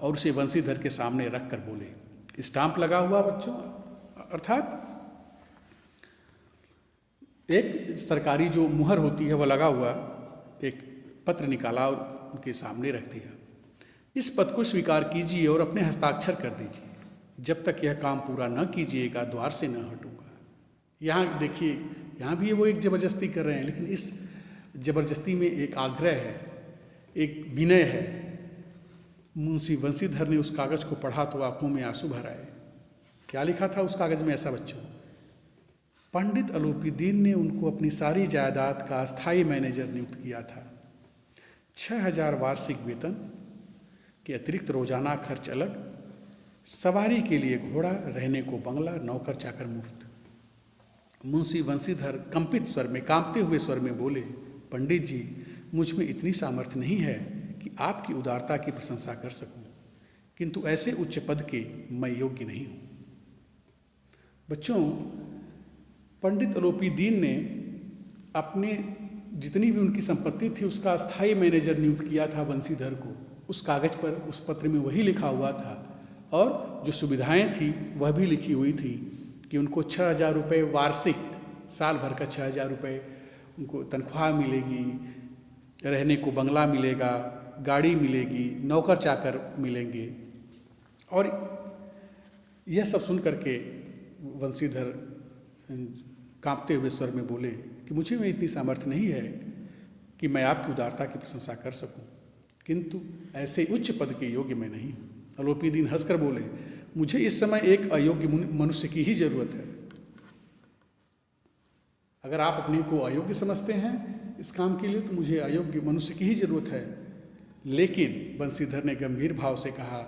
और उसे बंसीधर के सामने रख कर बोले। स्टाम्प लगा हुआ बच्चों अर्थात एक सरकारी जो मुहर होती है वह लगा हुआ एक पत्र निकाला और उनके सामने रख दिया। इस पत्र को स्वीकार कीजिए और अपने हस्ताक्षर कर दीजिए। जब तक यह काम पूरा न कीजिएगा द्वार से न हटूंगा। यहाँ देखिए, यहाँ भी वो एक ज़बरदस्ती कर रहे हैं, लेकिन इस ज़बरदस्ती में एक आग्रह है, एक विनय है। मुंशी बंसीधर ने उस कागज़ को पढ़ा तो आंखों में आंसू भर आए। क्या लिखा था उस कागज़ में ऐसा बच्चों? पंडित ओलोपीदीन ने उनको अपनी सारी जायदाद का अस्थायी मैनेजर नियुक्त किया था। 6000 वार्षिक वेतन के अतिरिक्त रोजाना खर्च अलग, सवारी के लिए घोड़ा, रहने को बंगला, नौकर चाकर मुफ्त। मुंशी बंसीधर कंपित स्वर में, कांपते हुए स्वर में बोले, पंडित जी, मुझ में इतनी सामर्थ्य नहीं है कि आपकी उदारता की प्रशंसा कर सकूं, किंतु ऐसे उच्च पद के मैं योग्य नहीं हूं। बच्चों, पंडित ओलोपीदीन ने अपने जितनी भी उनकी संपत्ति थी उसका अस्थायी मैनेजर नियुक्त किया था बंसीधर को। उस कागज़ पर, उस पत्र में वही लिखा हुआ था और जो सुविधाएं थी वह भी लिखी हुई थी कि उनको 6000 रुपये वार्षिक, साल भर का 6000 रुपये उनको तनख्वाह मिलेगी, रहने को बंगला मिलेगा, गाड़ी मिलेगी, नौकर चाकर मिलेंगे। और यह सब सुन करके बंसीधर कांपते हुए स्वर में बोले कि मुझे में इतनी सामर्थ्य नहीं है कि मैं आपकी उदारता की प्रशंसा कर सकूं, किंतु ऐसे उच्च पद के योग्य मैं नहीं हूं। ओलोपीदीन हंसकर बोले, मुझे इस समय एक अयोग्य मनुष्य की ही जरूरत है। अगर आप अपने को अयोग्य समझते हैं इस काम के लिए तो मुझे अयोग्य मनुष्य की ही जरूरत है। लेकिन बंसीधर ने गंभीर भाव से कहा,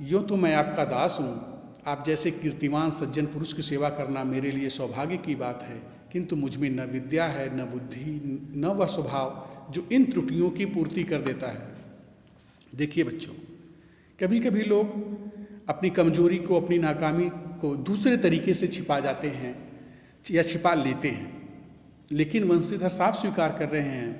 यूँ तो मैं आपका दास हूँ, आप जैसे कीर्तिमान सज्जन पुरुष की सेवा करना मेरे लिए सौभाग्य की बात है, किंतु मुझ में न विद्या है, न बुद्धि, न वह स्वभाव जो इन त्रुटियों की पूर्ति कर देता है। देखिए बच्चों, कभी कभी लोग अपनी कमजोरी को, अपनी नाकामी को दूसरे तरीके से छिपा जाते हैं या छिपा लेते हैं, लेकिन बंसीधर साफ स्वीकार कर रहे हैं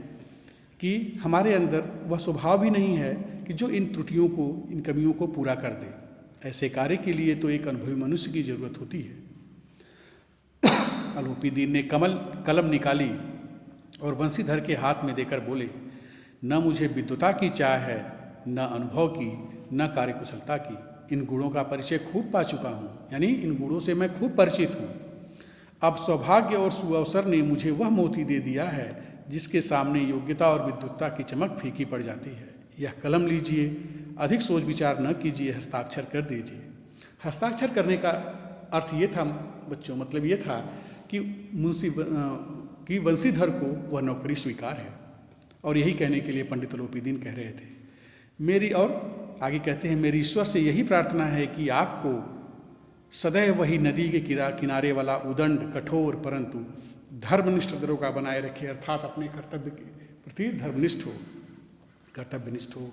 कि हमारे अंदर वह स्वभाव भी नहीं है कि जो इन त्रुटियों को, इन कमियों को पूरा कर दे। ऐसे कार्य के लिए तो एक अनुभवी मनुष्य की जरूरत होती है। ओलोपीदीन ने कलम निकाली और बंसीधर के हाथ में देकर बोले, न मुझे विद्वता की चाह है, न अनुभव की, न कार्यकुशलता की। इन गुणों का परिचय खूब पा चुका हूँ, यानी इन गुणों से मैं खूब परिचित हूँ। अब सौभाग्य और सुअवसर ने मुझे वह मोती दे दिया है जिसके सामने योग्यता और विद्वत्ता की चमक फीकी पड़ जाती है। यह कलम लीजिए, अधिक सोच विचार न कीजिए, हस्ताक्षर कर दीजिए। हस्ताक्षर करने का अर्थ ये था बच्चों, मतलब ये था कि कि बंसीधर को वह नौकरी स्वीकार है। और यही कहने के लिए पंडित ओलोपीदीन कह रहे थे, मेरी, और आगे कहते हैं, मेरी ईश्वर से यही प्रार्थना है कि आपको सदैव वही नदी के किनारे वाला उदंड, कठोर परंतु धर्मनिष्ठ दरोगा बनाए रखे, अर्थात अपने कर्तव्य के प्रति धर्मनिष्ठ हो, कर्तव्यनिष्ठ हो।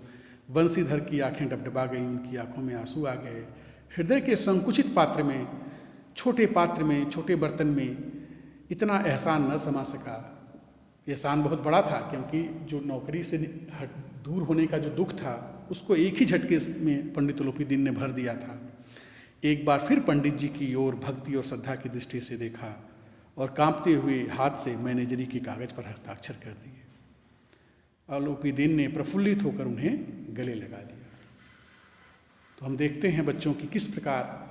बंसीधर की आंखें डबडबा गई, उनकी आंखों में आंसू आ गए। हृदय के संकुचित पात्र में, छोटे पात्र में, छोटे बर्तन में इतना एहसान न समा सका। एहसान बहुत बड़ा था, क्योंकि जो नौकरी से दूर होने का जो दुख था उसको एक ही झटके में पंडित ओलोपीदीन ने भर दिया था। एक बार फिर पंडित जी की ओर भक्ति और श्रद्धा की दृष्टि से देखा और कांपते हुए हाथ से मैनेजरी के कागज़ पर हस्ताक्षर कर दिए। अलोपी दीन ने प्रफुल्लित होकर उन्हें गले लगा लिया। तो हम देखते हैं बच्चों की किस प्रकार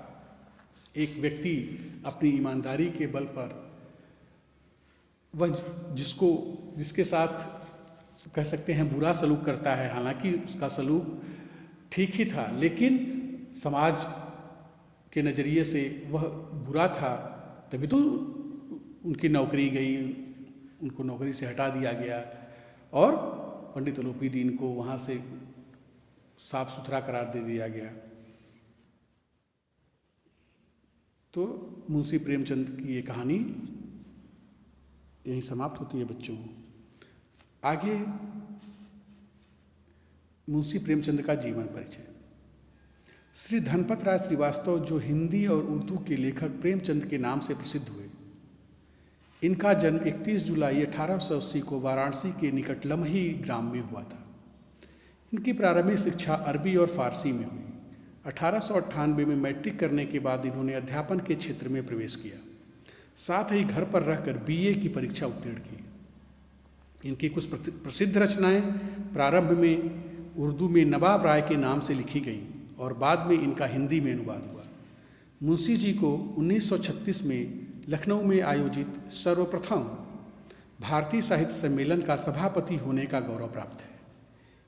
एक व्यक्ति अपनी ईमानदारी के बल पर वह जिसके साथ कह सकते हैं बुरा सलूक करता है, हालांकि उसका सलूक ठीक ही था, लेकिन समाज के नज़रिए से वह बुरा था, तभी तो उनकी नौकरी गई, उनको नौकरी से हटा दिया गया और पंडित अलोपी दीन को वहाँ से साफ सुथरा करार दे दिया गया। तो मुंशी प्रेमचंद की ये कहानी यहीं समाप्त होती है बच्चों। आगे मुंशी प्रेमचंद का जीवन परिचय। श्री धनपत राय श्रीवास्तव, जो हिंदी और उर्दू के लेखक प्रेमचंद के नाम से प्रसिद्ध हुए, इनका जन्म 31 जुलाई 1880 को वाराणसी के निकट लम्ही ग्राम में हुआ था। इनकी प्रारंभिक शिक्षा अरबी और फारसी में हुई। 1898 में मैट्रिक करने के बाद इन्होंने अध्यापन के क्षेत्र में प्रवेश किया। साथ ही घर पर रहकर बीए की परीक्षा उत्तीर्ण की। इनकी कुछ प्रसिद्ध रचनाएं प्रारंभ में उर्दू में नवाब राय के नाम से लिखी गईं और बाद में इनका हिंदी में अनुवाद हुआ। मुंशी जी को 1936 में लखनऊ में आयोजित सर्वप्रथम भारतीय साहित्य सम्मेलन का सभापति होने का गौरव प्राप्त है।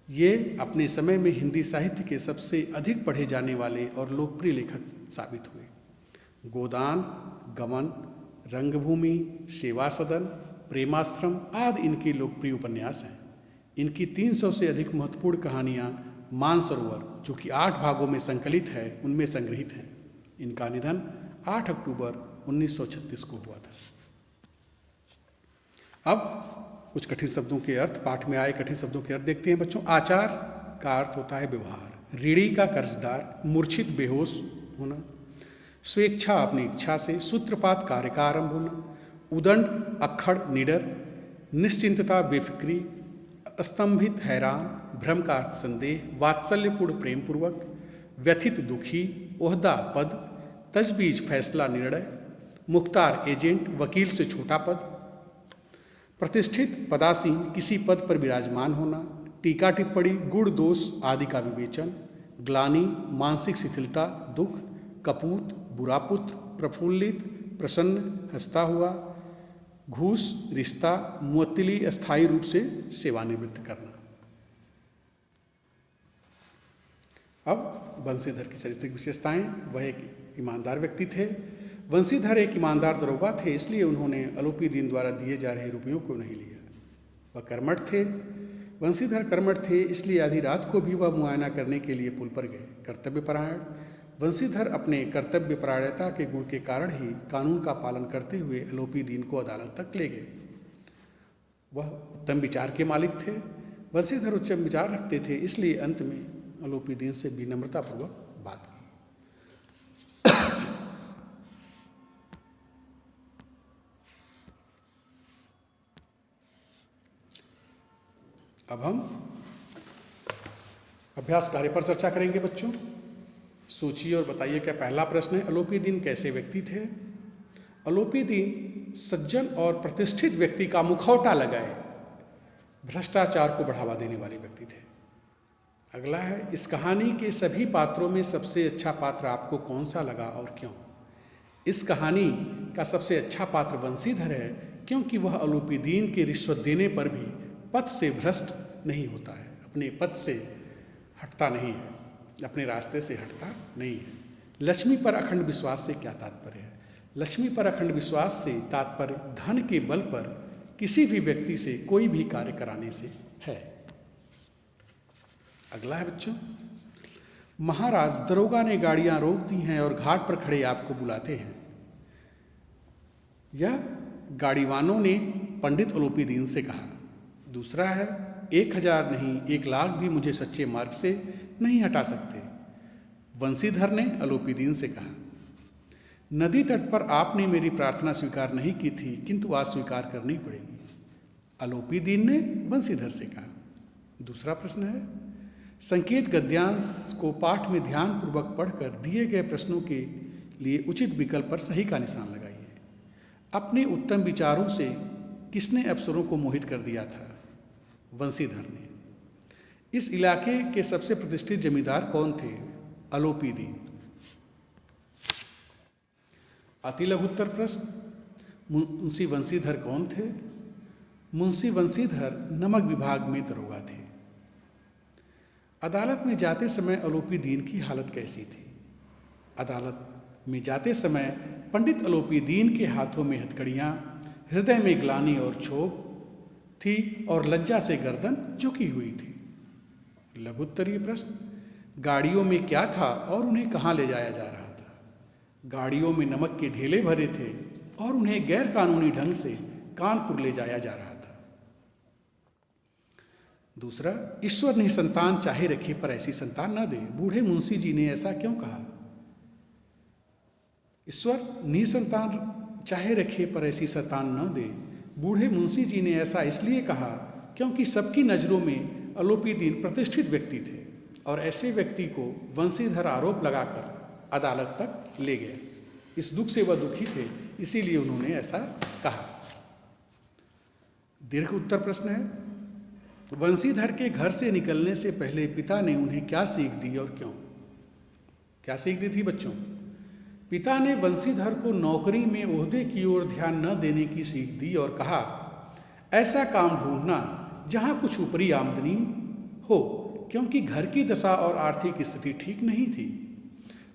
ये अपने समय में हिंदी साहित्य के सबसे अधिक पढ़े जाने वाले और लोकप्रिय लेखक साबित हुए। गोदान, गमन, रंगभूमि, सेवा सदन, प्रेमाश्रम आदि इनके लोकप्रिय उपन्यास हैं। इनकी 300 से अधिक महत्वपूर्ण कहानियाँ मानसरोवर, जो कि 8 भागों में संकलित है, उनमें संग्रहित हैं। इनका निधन 8 अक्टूबर 1936 को हुआ था। अब कुछ कठिन शब्दों के अर्थ, पाठ में आए कठिन शब्दों के अर्थ देखते हैं बच्चों। आचार का अर्थ होता है व्यवहार। ऋणी का कर्जदार, मूर्छित बेहोश होना, स्वेच्छा अपनी इच्छा से, सूत्रपात कार्य का आरंभ होना, उदंड अक्खड़ निडर, निश्चिंतता बेफिक्री, स्तंभित हैरान, भ्रम का अर्थ संदेह, वात्सल्यपूर्ण प्रेम पूर्वक, व्यथित दुखी, ओहदा पद, तजबीज फैसला निर्णय, मुख्तार एजेंट, वकील से छोटा पद, प्रतिष्ठित पदासीन, किसी पद पर विराजमान होना, टीका टिप्पणी, गुण दोष आदि का विवेचन, ग्लानि, मानसिक शिथिलता, दुख, कपूत, बुरा पुत्र, प्रफुल्लित, प्रसन्न, हंसता हुआ, घूस, रिश्ता, मुअत्तिली, अस्थायी रूप से सेवानिवृत्त करना। अब बंसीधर की चारित्रिक विशेषताएं। वह एक ईमानदार व्यक्ति थे। बंसीधर एक ईमानदार दरोगा थे, इसलिए उन्होंने अलोपी दीन द्वारा दिए जा रहे रुपयों को नहीं लिया। वह कर्मठ थे। बंसीधर कर्मठ थे, इसलिए आधी रात को भी वह मुआयना करने के लिए पुल पर गए। कर्तव्यपरायण। बंसीधर अपने कर्तव्यपरायणता के गुण के कारण ही कानून का पालन करते हुए अलोपी दीन को अदालत तक ले गए। वह उत्तम विचार के मालिक थे। बंसीधर उच्च विचार रखते थे, इसलिए अंत में अलोपी दीन से विनम्रतापूर्वक बात की। अब हम अभ्यास कार्य पर चर्चा करेंगे बच्चों। सोचिए और बताइए क्या पहला प्रश्न है, अलोपी दीन कैसे व्यक्ति थे? अलोपी दीन सज्जन और प्रतिष्ठित व्यक्ति का मुखौटा लगाए भ्रष्टाचार को बढ़ावा देने वाले व्यक्ति थे। अगला है, इस कहानी के सभी पात्रों में सबसे अच्छा पात्र आपको कौन सा लगा और क्यों? इस कहानी का सबसे अच्छा पात्र बंसीधर है, क्योंकि वह अलोपी दीन के रिश्वत देने पर भी पथ से भ्रष्ट नहीं होता है, अपने पथ से हटता नहीं है, अपने रास्ते से हटता नहीं है। लक्ष्मी पर अखंड विश्वास से क्या तात्पर्य है? लक्ष्मी पर अखंड विश्वास से तात्पर्य धन के बल पर किसी भी व्यक्ति से कोई भी कार्य कराने से है। अगला है बच्चों, महाराज, दरोगा ने गाड़ियां रोक दी हैं और घाट पर खड़े आपको बुलाते हैं। यह गाड़ीवानों ने पंडित अलोपी दीन से कहा। दूसरा है, 1000 नहीं 1 लाख भी मुझे सच्चे मार्ग से नहीं हटा सकते। बंसीधर ने अलोपी दीन से कहा। नदी तट पर आपने मेरी प्रार्थना स्वीकार नहीं की थी, किंतु आज स्वीकार करनी पड़ेगी। अलोपी दीन ने बंसीधर से कहा। दूसरा प्रश्न है, संकेत गद्यांश को पाठ में ध्यानपूर्वक पढ़कर दिए गए प्रश्नों के लिए उचित विकल्प पर सही का निशान लगाइए। अपने उत्तम विचारों से किसने अफसरों को मोहित कर दिया था? वंशीधर ने। इस इलाके के सबसे प्रतिष्ठित जमींदार कौन थे? अलोपी दीन। अति लघुत्तर प्रश्न, मुंशी वंशीधर कौन थे? मुंशी वंशीधर नमक विभाग में दरोगा थे। अदालत में जाते समय अलोपी दीन की हालत कैसी थी? अदालत में जाते समय पंडित अलोपी दीन के हाथों में हथकड़ियाँ, हृदय में ग्लानि और क्षोभ थी और लज्जा से गर्दन झुकी हुई थी। लघुत्तरीय प्रश्न, गाड़ियों में क्या था और उन्हें कहाँ ले जाया जा रहा था? गाड़ियों में नमक के ढेले भरे थे और उन्हें गैर कानूनी ढंग से कानपुर ले जाया जा रहा था। दूसरा, ईश्वर निसंतान चाहे रखे पर ऐसी संतान न दे, बूढ़े मुंशी जी ने ऐसा क्यों कहा? ईश्वर निसंतान चाहे रखे पर ऐसी संतान न दे, बूढ़े मुंशी जी ने ऐसा इसलिए कहा क्योंकि सबकी नज़रों में अलोपी दीन प्रतिष्ठित व्यक्ति थे और ऐसे व्यक्ति को वंशीधर आरोप लगाकर अदालत तक ले गए। इस दुख से वह दुखी थे, इसीलिए उन्होंने ऐसा कहा। दीर्घ उत्तर प्रश्न है, वंशीधर के घर से निकलने से पहले पिता ने उन्हें क्या सीख दी और क्यों? क्या सीख दी थी बच्चों? पिता ने वंशीधर को नौकरी में ओहदे की ओर ध्यान न देने की सीख दी और कहा, ऐसा काम ढूंढना जहां कुछ ऊपरी आमदनी हो, क्योंकि घर की दशा और आर्थिक स्थिति ठीक नहीं थी।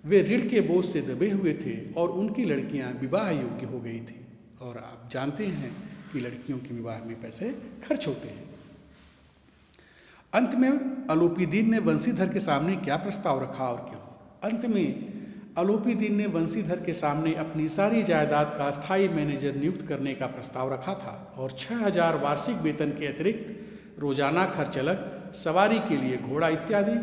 वे ऋण के बोझ से दबे हुए थे और उनकी लड़कियां विवाह योग्य हो गई थी और आप जानते हैं कि लड़कियों के विवाह में पैसे खर्च होते हैं। अंत में अलोपी दीन ने वंशीधर के सामने क्या प्रस्ताव रखा और क्यों? अंत में अलोपी दीन ने वंशीधर के सामने अपनी सारी जायदाद का स्थायी मैनेजर नियुक्त करने का प्रस्ताव रखा था और 6000 वार्षिक वेतन के अतिरिक्त रोजाना खर्च अलग, सवारी के लिए घोड़ा इत्यादि,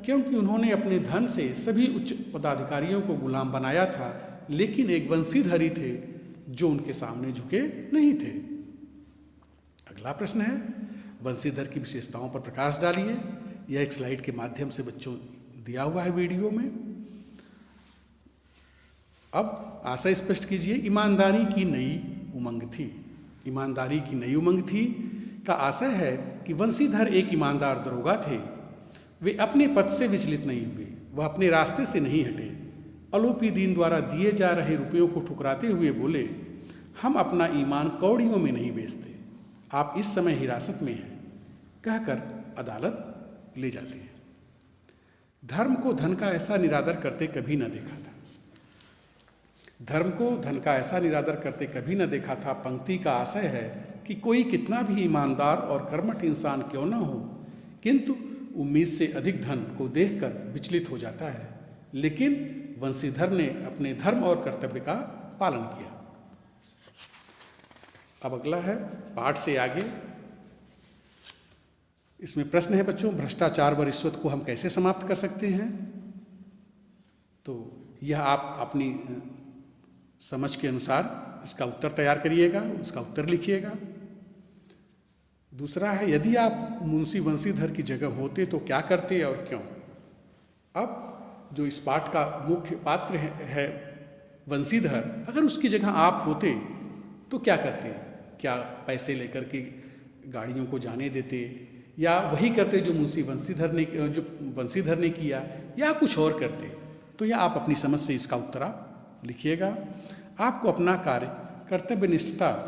क्योंकि उन्होंने अपने धन से सभी उच्च पदाधिकारियों को गुलाम बनाया था, लेकिन एक वंशीधर ही थे जो उनके सामने झुके नहीं थे। अगला प्रश्न है, वंशीधर की विशेषताओं पर प्रकाश डालिए। यह एक स्लाइड के माध्यम से बच्चों दिया हुआ है वीडियो में। अब आशय स्पष्ट कीजिए। ईमानदारी की नई उमंग थी। ईमानदारी की नई उमंग थी का आशय है कि वंशीधर एक ईमानदार दरोगा थे। वे अपने पद से विचलित नहीं हुए, वह अपने रास्ते से नहीं हटे। अलोपी दीन द्वारा दिए जा रहे रुपयों को ठुकराते हुए बोले, हम अपना ईमान कौड़ियों में नहीं बेचते, आप इस समय हिरासत में हैं, कहकर अदालत ले जाते हैं। धर्म को धन का ऐसा निरादर करते कभी न देखा था। धर्म को धन का ऐसा निरादर करते कभी न देखा था पंक्ति का आशय है कि कोई कितना भी ईमानदार और कर्मठ इंसान क्यों न हो, किंतु उम्मीद से अधिक धन को देखकर विचलित हो जाता है। लेकिन वंशीधर ने अपने धर्म और कर्तव्य का पालन किया। अब अगला है पाठ से आगे। इसमें प्रश्न है बच्चों, भ्रष्टाचार व रिश्वत को हम कैसे समाप्त कर सकते हैं? तो यह आप अपनी समझ के अनुसार इसका उत्तर तैयार करिएगा, उसका उत्तर लिखिएगा। दूसरा है, यदि आप मुंशी वंशीधर की जगह होते तो क्या करते और क्यों? अब जो इस पाठ का मुख्य पात्र है वंशीधर, अगर उसकी जगह आप होते तो क्या करते? क्या पैसे लेकर के गाड़ियों को जाने देते, या वही करते जो वंशीधर ने किया, या कुछ और करते? तो यह आप अपनी समझ से इसका उत्तर आप लिखिएगा। आपको अपना कार्य कर्तव्यनिष्ठता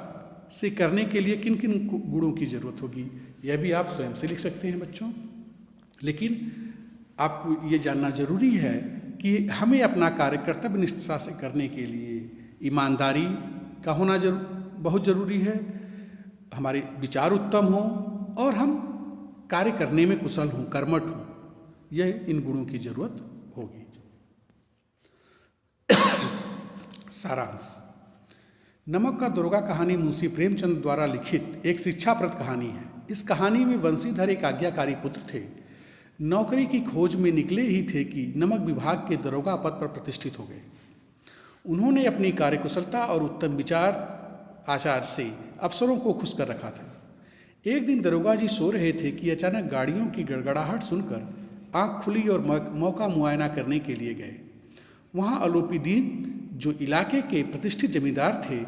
से करने के लिए किन किन गुणों की जरूरत होगी, यह भी आप स्वयं से लिख सकते हैं बच्चों। लेकिन आपको ये जानना जरूरी है कि हमें अपना कार्य कर्तव्यनिष्ठता से करने के लिए ईमानदारी का होना बहुत जरूरी है, हमारे विचार उत्तम हों और हम कार्य करने में कुशल हों, कर्मठ हों। यह इन गुणों की जरूरत होगी। सारांश। नमक का दरोगा कहानी मुंशी प्रेमचंद द्वारा लिखित एक शिक्षाप्रद कहानी है। इस कहानी में वंशीधर एक आज्ञाकारी पुत्र थे। नौकरी की खोज में निकले ही थे कि नमक विभाग के दरोगा पद पर प्रतिष्ठित हो गए। उन्होंने अपनी कार्यकुशलता और उत्तम विचार आचार से अफसरों को खुश कर रखा था। एक दिन दरोगा जी सो रहे थे कि अचानक गाड़ियों की गड़गड़ाहट सुनकर आंख खुली और मौका मुआयना करने के लिए गए। वहाँ अलोपी दीन, जो इलाके के प्रतिष्ठित जमींदार थे,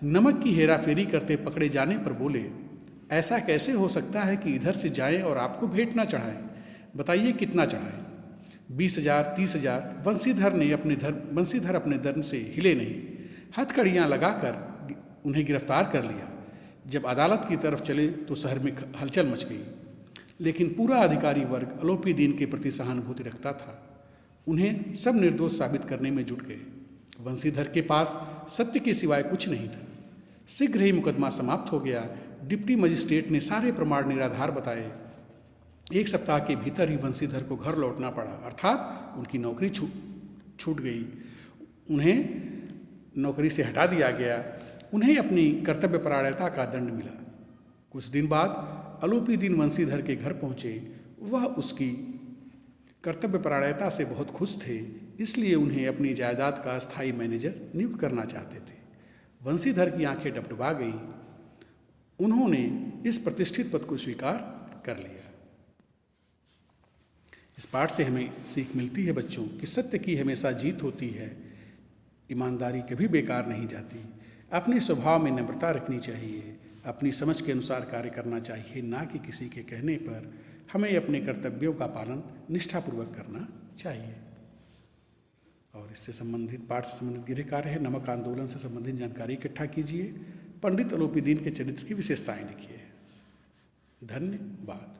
नमक की हेराफेरी करते पकड़े जाने पर बोले, ऐसा कैसे हो सकता है कि इधर से जाएं और आपको भेंट ना चढ़ाएं? बताइए कितना चढ़ाएं? 20,000, 30,000। बंसीधर अपने धर्म से हिले नहीं। हथकड़ियाँ लगाकर उन्हें गिरफ्तार कर लिया। जब अदालत की तरफ चले तो शहर में हलचल मच गई। लेकिन पूरा अधिकारी वर्ग अलोपी दीन के प्रति सहानुभूति रखता था। उन्हें सब निर्दोष साबित करने में जुट गए। बंसीधर के पास सत्य के सिवाय कुछ नहीं था। शीघ्र ही मुकदमा समाप्त हो गया। डिप्टी मजिस्ट्रेट ने सारे प्रमाण निराधार बताए। 1 सप्ताह के भीतर ही बंसीधर को घर लौटना पड़ा, अर्थात उनकी नौकरी छूट गई। उन्हें नौकरी से हटा दिया गया। उन्हें अपनी कर्तव्यपरायणता का दंड मिला। कुछ दिन बाद अलोपी दीन बंसीधर के घर पहुँचे। वह उसकी कर्तव्यपरायणता से बहुत खुश थे, इसलिए उन्हें अपनी जायदाद का स्थायी मैनेजर नियुक्त करना चाहते थे। बंसीधर की आंखें डबडबा गईं। उन्होंने इस प्रतिष्ठित पद को स्वीकार कर लिया। इस पाठ से हमें सीख मिलती है बच्चों कि सत्य की हमेशा जीत होती है। ईमानदारी कभी बेकार नहीं जाती। अपने स्वभाव में नम्रता रखनी चाहिए। अपनी समझ के अनुसार कार्य करना चाहिए, ना कि किसी के कहने पर। हमें अपने कर्तव्यों का पालन निष्ठापूर्वक करना चाहिए। और इससे संबंधित पाठ से संबंधित गृह कार्य है। नमक आंदोलन से संबंधित जानकारी इकट्ठा कीजिए। पंडित अलोपी दीन के चरित्र की विशेषताएं लिखिए। धन्यवाद।